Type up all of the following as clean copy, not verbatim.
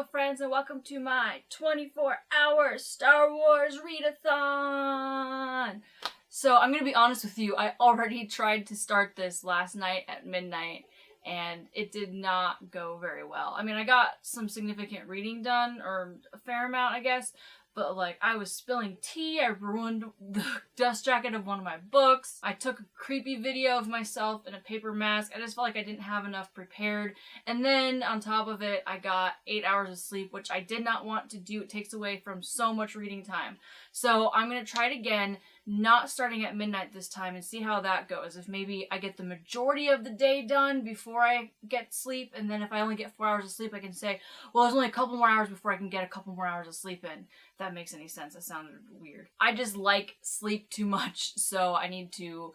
Hello friends and welcome to my 24-hour Star Wars read-a-thon! So I'm gonna be honest with you, I already tried to start this last night at midnight and it did not go very well. I mean, I got some significant reading done, or a fair amount I guess, but like I was spilling tea, I ruined the dust jacket of one of my books, I took a creepy video of myself in a paper mask. I just felt like I didn't have enough prepared, and then on top of it I got 8 hours of sleep, which I did not want to do. It takes away from so much reading time. So I'm gonna try it again, not starting at midnight this time, and see how that goes. If maybe I get the majority of the day done before I get sleep, and then if I only get 4 hours of sleep I can say, well, there's only a couple more hours before I can get a couple more hours of sleep in. If that makes any sense. That sounded weird. I just like sleep too much, so I need to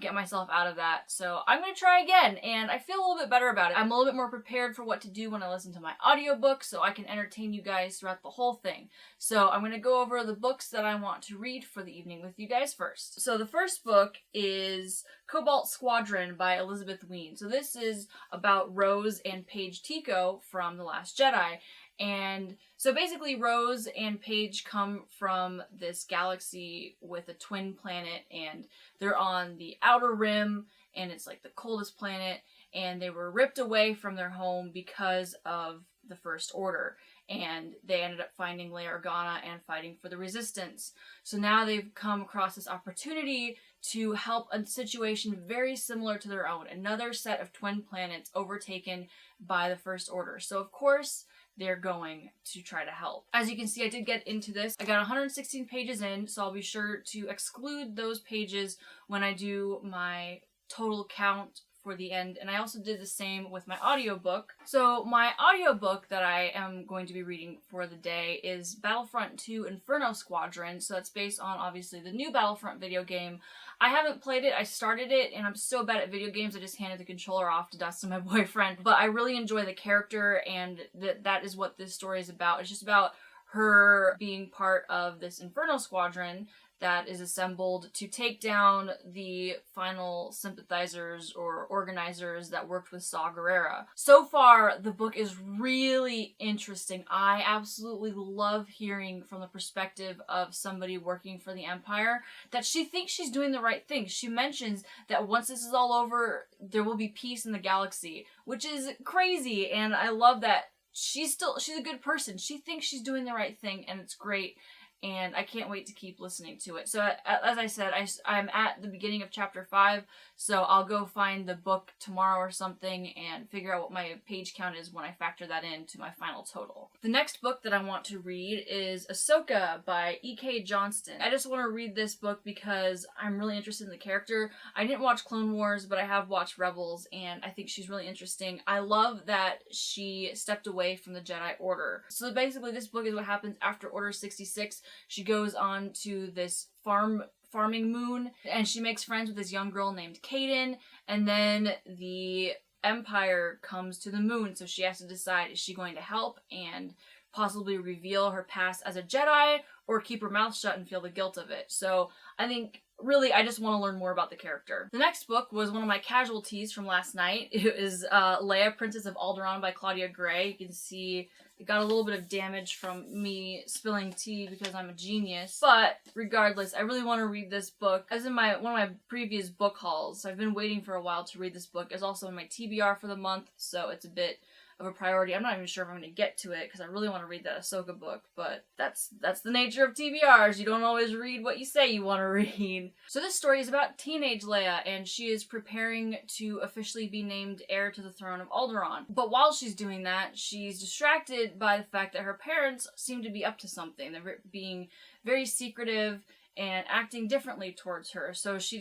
get myself out of that. So I'm gonna try again, and I feel a little bit better about it. I'm a little bit more prepared for what to do when I listen to my audiobook, so I can entertain you guys throughout the whole thing. So I'm gonna go over the books that I want to read for the evening with you guys first. So the first book is Cobalt Squadron by Elizabeth Wein. So this is about Rose and Paige Tico from The Last Jedi. And so basically Rose and Paige come from this galaxy with a twin planet, and they're on the outer rim, and it's like the coldest planet, and they were ripped away from their home because of the First Order, and they ended up finding Leia Organa and fighting for the Resistance. So now they've come across this opportunity to help a situation very similar to their own, another set of twin planets overtaken by the First Order. So of course they're going to try to help. As you can see, I did get into this. I got 116 pages in, so I'll be sure to exclude those pages when I do my total count for the end. And I also did the same with my audiobook. So my audiobook that I am going to be reading for the day is Battlefront 2 Inferno Squadron. So that's based on, obviously, the new Battlefront video game. I haven't played it, I started it, and I'm so bad at video games I just handed the controller off to Dustin, my boyfriend. But I really enjoy the character, and that is what this story is about. It's just about her being part of this Inferno Squadron that is assembled to take down the final sympathizers or organizers that worked with Saw Gerrera. So far, the book is really interesting. I absolutely love hearing from the perspective of somebody working for the Empire that she thinks she's doing the right thing. She mentions that once this is all over, there will be peace in the galaxy, which is crazy, and I love that she's a good person. She thinks she's doing the right thing, and it's great. And I can't wait to keep listening to it. So as I said, I'm at the beginning of chapter 5, so I'll go find the book tomorrow or something and figure out what my page count is when I factor that into my final total. The next book that I want to read is Ahsoka by E.K. Johnston. I just want to read this book because I'm really interested in the character. I didn't watch Clone Wars, but I have watched Rebels, and I think she's really interesting. I love that she stepped away from the Jedi Order. So basically this book is what happens after Order 66. She goes on to this farming moon, and she makes friends with this young girl named Kaden, and then the Empire comes to the moon, so she has to decide, is she going to help and possibly reveal her past as a Jedi, or keep her mouth shut and feel the guilt of it? So I think really, I just want to learn more about the character. The next book was one of my casualties from last night. It was Leia, Princess of Alderaan by Claudia Gray. You can see it got a little bit of damage from me spilling tea because I'm a genius. But regardless, I really want to read this book. As in one of my previous book hauls, so I've been waiting for a while to read this book. It's also in my TBR for the month, so it's a bit of a priority. I'm not even sure if I'm going to get to it because I really want to read that Ahsoka book, but that's the nature of TBRs. You don't always read what you say you want to read. So this story is about teenage Leia, and she is preparing to officially be named heir to the throne of Alderaan. But while she's doing that, she's distracted by the fact that her parents seem to be up to something. They're being very secretive and acting differently towards her. So she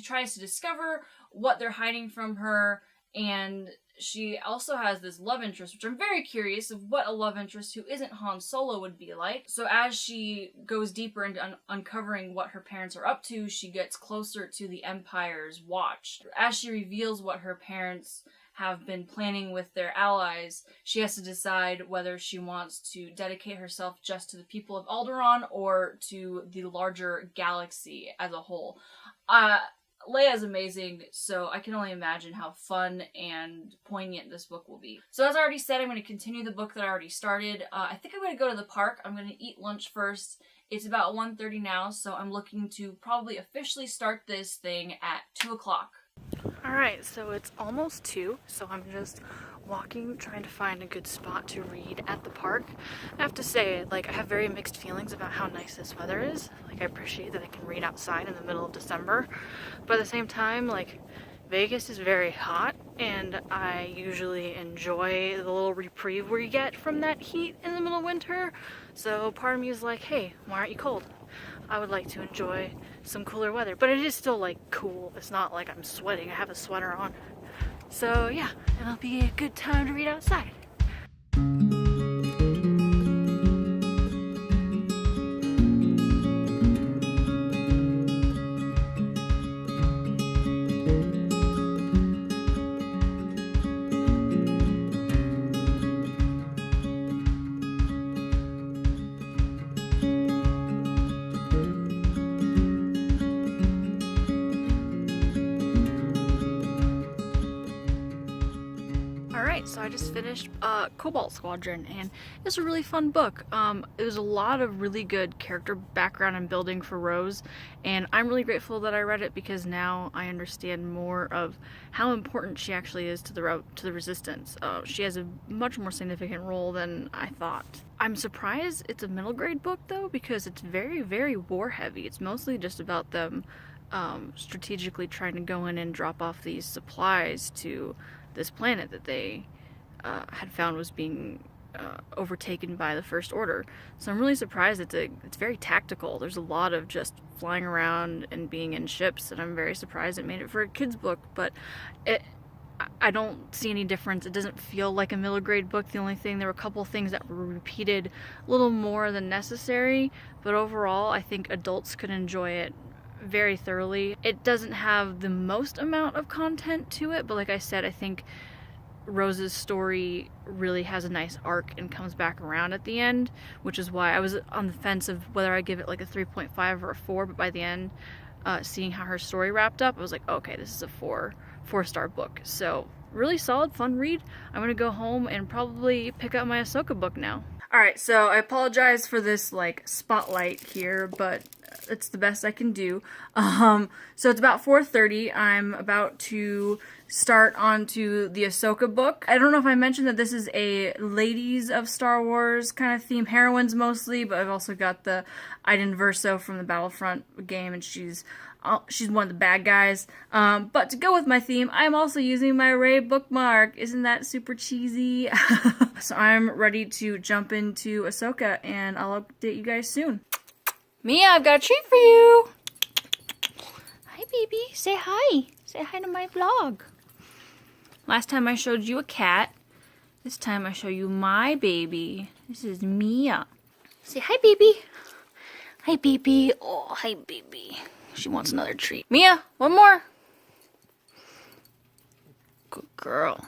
tries to discover what they're hiding from her, and she also has this love interest, which I'm very curious of what a love interest who isn't Han Solo would be like. So as she goes deeper into uncovering what her parents are up to, she gets closer to the Empire's watch. As she reveals what her parents have been planning with their allies, she has to decide whether she wants to dedicate herself just to the people of Alderaan or to the larger galaxy as a whole. Leia's amazing, so I can only imagine how fun and poignant this book will be. So as I already said, I'm going to continue the book that I already started. I think I'm going to go to the park. I'm going to eat lunch first. It's about 1:30 now, so I'm looking to probably officially start this thing at 2 o'clock. Alright, so it's almost 2, so I'm just walking, trying to find a good spot to read at the park. I have to say, like, I have very mixed feelings about how nice this weather is. Like, I appreciate that I can read outside in the middle of December, but at the same time, like, Vegas is very hot, and I usually enjoy the little reprieve we get from that heat in the middle of winter. So part of me is like, hey, why aren't you cold? I would like to enjoy some cooler weather, but it is still like cool. It's not like I'm sweating. I have a sweater on. So yeah, it'll be a good time to read outside. So I just finished Cobalt Squadron, and it's a really fun book. It was a lot of really good character background and building for Rose, and I'm really grateful that I read it because now I understand more of how important she actually is to the Resistance. She has a much more significant role than I thought. I'm surprised it's a middle grade book though, because it's very, very war heavy. It's mostly just about them strategically trying to go in and drop off these supplies to this planet that they had found was being overtaken by the First Order. So I'm really surprised it's very tactical. There's a lot of just flying around and being in ships, and I'm very surprised it made it for a kid's book, but I don't see any difference. It doesn't feel like a middle grade book. The only thing, there were a couple things that were repeated a little more than necessary, but overall I think adults could enjoy it very thoroughly. It doesn't have the most amount of content to it, but like I said, I think Rose's story really has a nice arc and comes back around at the end, which is why I was on the fence of whether I give it like a 3.5 or a 4, but by the end, seeing how her story wrapped up, I was like, okay, this is a 4-star book. So really solid, fun read. I'm gonna go home and probably pick up my Ahsoka book now. Alright, so I apologize for this like spotlight here, but it's the best I can do. So it's about 4:30. I'm about to start onto the Ahsoka book. I don't know if I mentioned that this is a ladies of Star Wars kind of theme, heroines mostly, but I've also got the Iden Verso from the Battlefront game, and she's one of the bad guys. But to go with my theme, I'm also using my Rey bookmark. Isn't that super cheesy? So I'm ready to jump into Ahsoka, and I'll update you guys soon. Mia, I've got a treat for you. Hi, baby. Say hi. Say hi to my vlog. Last time I showed you a cat. This time I show you my baby. This is Mia. Say hi, baby. Hi, baby. Oh, hi, baby. She wants another treat. Mia, one more. Good girl.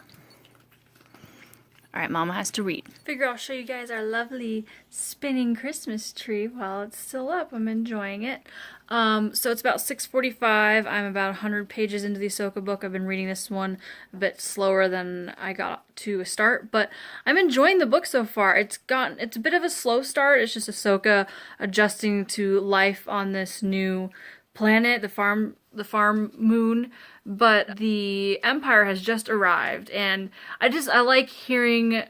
Alright, Mama has to read. Figure I'll show you guys our lovely spinning Christmas tree while it's still up. I'm enjoying it. So it's about 6:45. I'm about 100 pages into the Ahsoka book. I've been reading this one a bit slower than I got to start, but I'm enjoying the book so far. It's a bit of a slow start. It's just Ahsoka adjusting to life on this new planet, the farm moon, but the Empire has just arrived, and I like hearing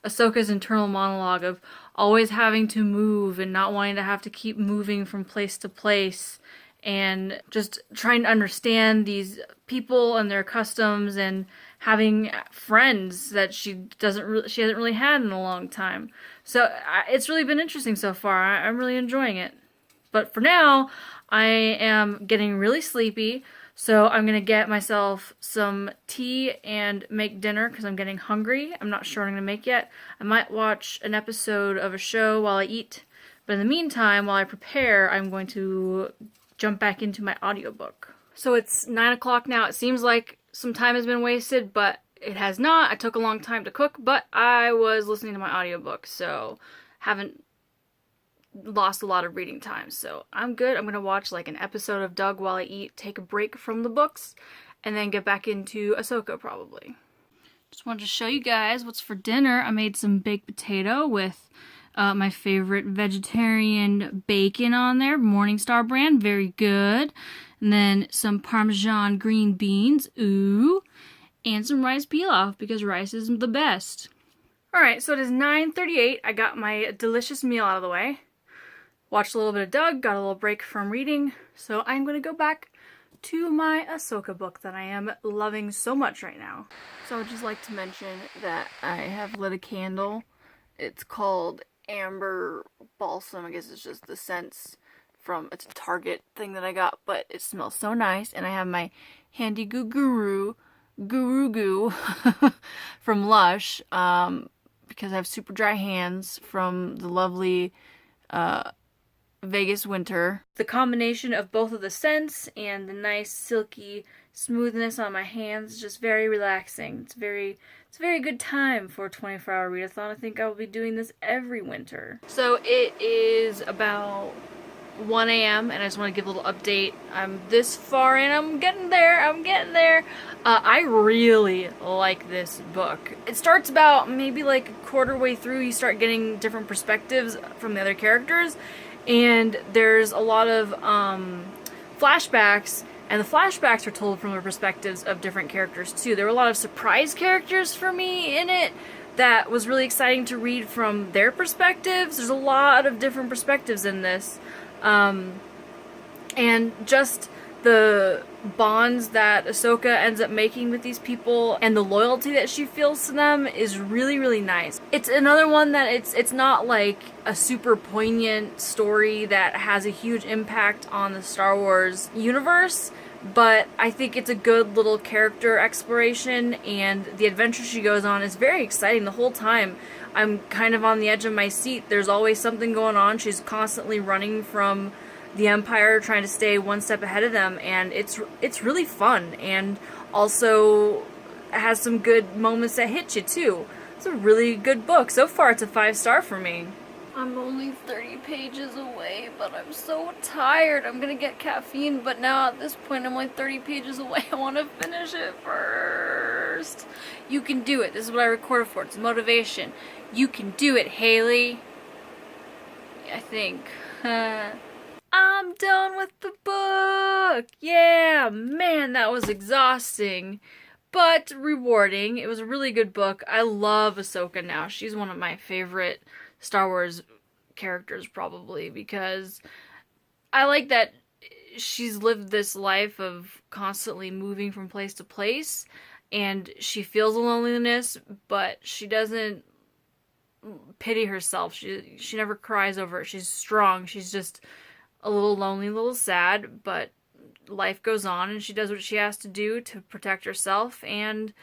Ahsoka's internal monologue of always having to move and not wanting to have to keep moving from place to place, and just trying to understand these people and their customs, and having friends that she hasn't really had in a long time. So it's really been interesting so far. I'm really enjoying it. But for now, I am getting really sleepy, so I'm going to get myself some tea and make dinner because I'm getting hungry. I'm not sure what I'm going to make yet. I might watch an episode of a show while I eat, but in the meantime, while I prepare, I'm going to jump back into my audiobook. So it's 9 o'clock now. It seems like some time has been wasted, but it has not. I took a long time to cook, but I was listening to my audiobook, so haven't lost a lot of reading time, so I'm good. I'm gonna watch like an episode of Doug while I eat, take a break from the books, and then get back into Ahsoka probably. Just wanted to show you guys what's for dinner. I made some baked potato with my favorite vegetarian bacon on there, Morningstar brand, very good. And then some Parmesan green beans, ooh, and some rice pilaf because rice is the best. Alright, so it is 9:38. I got my delicious meal out of the way. Watched a little bit of Doug, got a little break from reading, so I'm going to go back to my Ahsoka book that I am loving so much right now. So I would just like to mention that I have lit a candle. It's called Amber Balsam. I guess it's just the scents from, it's a Target thing that I got, but it smells so nice. And I have my Handy Goo Goo from Lush, because I have super dry hands from the lovely Vegas winter. The combination of both of the scents and the nice silky smoothness on my hands is just very relaxing. It's a very good time for a 24-hour readathon. I think I will be doing this every winter. So it is about 1 a.m. and I just want to give a little update. I'm this far in. I'm getting there. I really like this book. It starts about maybe like a quarter way through. You start getting different perspectives from the other characters. And there's a lot of flashbacks, and the flashbacks are told from the perspectives of different characters too. There were a lot of surprise characters for me in it that was really exciting to read from their perspectives. There's a lot of different perspectives in this. And just the bonds that Ahsoka ends up making with these people and the loyalty that she feels to them is really, really nice. It's another one that it's not like a super poignant story that has a huge impact on the Star Wars universe, but I think it's a good little character exploration, and the adventure she goes on is very exciting the whole time. I'm kind of on the edge of my seat. There's always something going on. She's constantly running from the Empire, trying to stay one step ahead of them, and it's really fun, and also has some good moments that hit you too. It's a really good book. So far it's a 5-star for me. I'm only 30 pages away, but I'm so tired. I'm gonna get caffeine, but now at this point I'm only 30 pages away. I want to finish it first. You can do it. This is what I recorded for. It's motivation. You can do it, Haley. I think. I'm done with the book! Yeah, man, that was exhausting, but rewarding. It was a really good book. I love Ahsoka now. She's one of my favorite Star Wars characters, probably, because I like that she's lived this life of constantly moving from place to place, and she feels a loneliness, but she doesn't pity herself. She never cries over it. She's strong. She's just a little lonely, a little sad, but life goes on, and she does what she has to do to protect herself and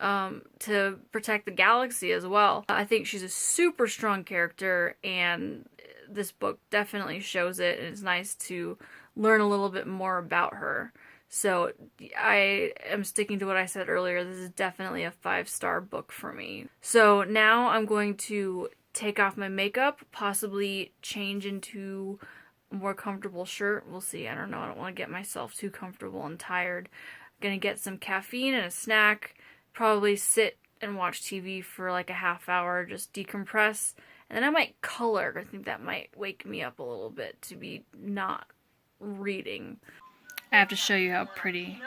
to protect the galaxy as well. I think she's a super strong character, and this book definitely shows it, and it's nice to learn a little bit more about her. So I am sticking to what I said earlier. This is definitely a 5-star book for me. So now I'm going to take off my makeup, possibly change into more comfortable shirt. We'll see. I don't know. I don't want to get myself too comfortable and tired. I'm gonna get some caffeine and a snack, probably sit and watch TV for like a half hour, just decompress, and then I might color. I think that might wake me up a little bit to be not reading. I have to show you how pretty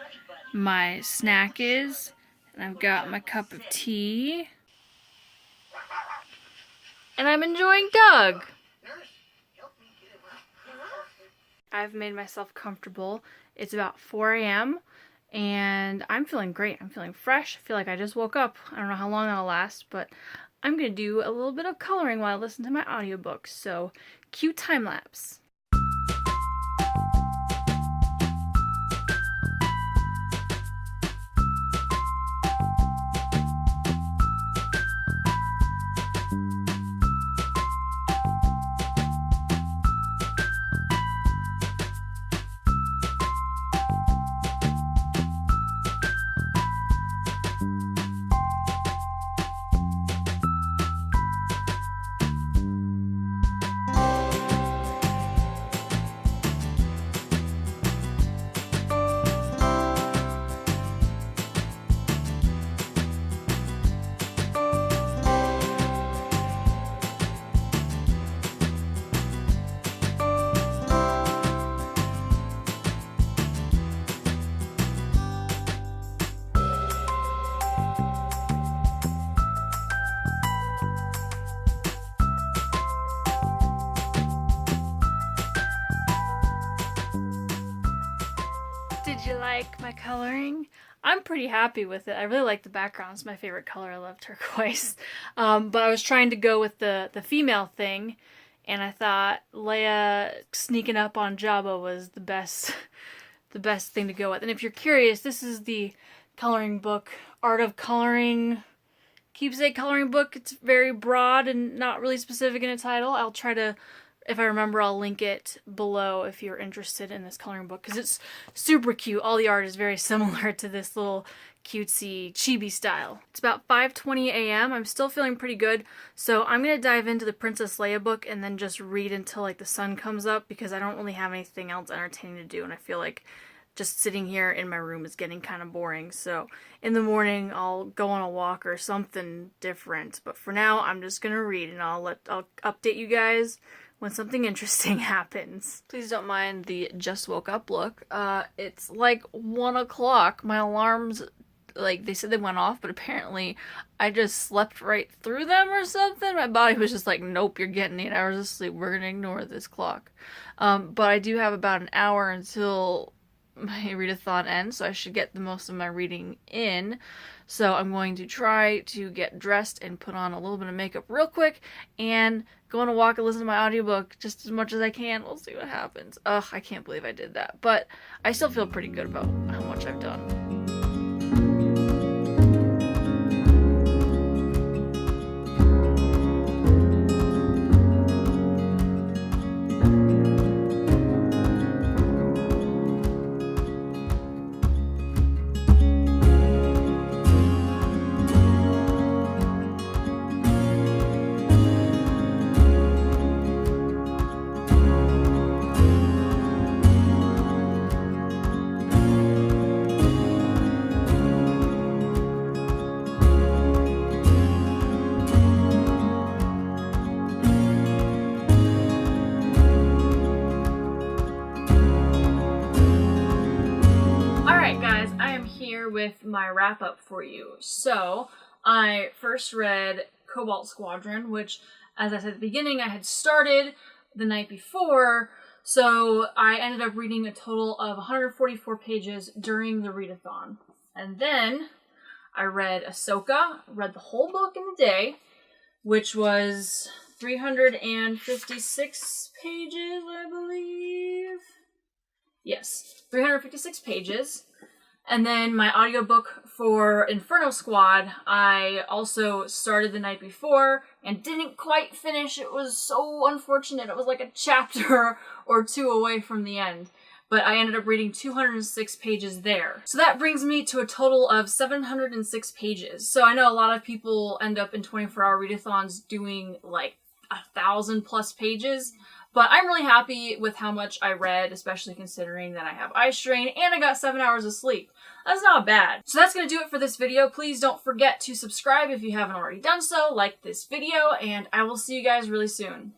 my snack is, and I've got my cup of tea, and I'm enjoying Doug. I've made myself comfortable. It's about 4 a.m. and I'm feeling great. I'm feeling fresh. I feel like I just woke up. I don't know how long that'll last, but I'm going to do a little bit of coloring while I listen to my audiobooks. So, cue time lapse. like my coloring. I'm pretty happy with it. I really like the background. It's my favorite color. I love turquoise. But I was trying to go with the female thing, and I thought Leia sneaking up on Jabba was the best thing to go with. And if you're curious, this is the coloring book, Art of Coloring, keepsake coloring book. It's very broad and not really specific in a title. I'll try to, if I remember, I'll link it below if you're interested in this coloring book, because it's super cute. All the art is very similar to this little cutesy chibi style. It's about 5:20 a.m. I'm still feeling pretty good, so I'm gonna dive into the Princess Leia book and then just read until like the sun comes up, because I don't really have anything else entertaining to do, and I feel like just sitting here in my room is getting kind of boring. So in the morning I'll go on a walk or something different, but for now I'm just gonna read, and I'll update you guys when something interesting happens. Please don't mind the just woke up look. It's like 1 o'clock. My alarms, like, they said they went off, but apparently I just slept right through them or something. My body was just like, nope, you're getting 8 hours of sleep. We're gonna ignore this clock. But I do have about an hour until my read-a-thon ends, so I should get the most of my reading in. So I'm going to try to get dressed and put on a little bit of makeup real quick and go on a walk and listen to my audiobook just as much as I can. We'll see what happens. Ugh, I can't believe I did that. But I still feel pretty good about how much I've done. With my wrap up for you. So I first read Cobalt Squadron, which, as I said at the beginning, I had started the night before, so I ended up reading a total of 144 pages during the read-a-thon. And then I read Ahsoka, read the whole book in a day, which was 356 pages, I believe. Yes, 356 pages. And then my audiobook for Inferno Squad, I also started the night before and didn't quite finish. It was so unfortunate. It was like a chapter or two away from the end. But I ended up reading 206 pages there. So that brings me to a total of 706 pages. So I know a lot of people end up in 24-hour readathons doing like 1,000+ pages. But I'm really happy with how much I read, especially considering that I have eye strain and I got 7 hours of sleep. That's not bad. So that's going to do it for this video. Please don't forget to subscribe if you haven't already done so, like this video, and I will see you guys really soon.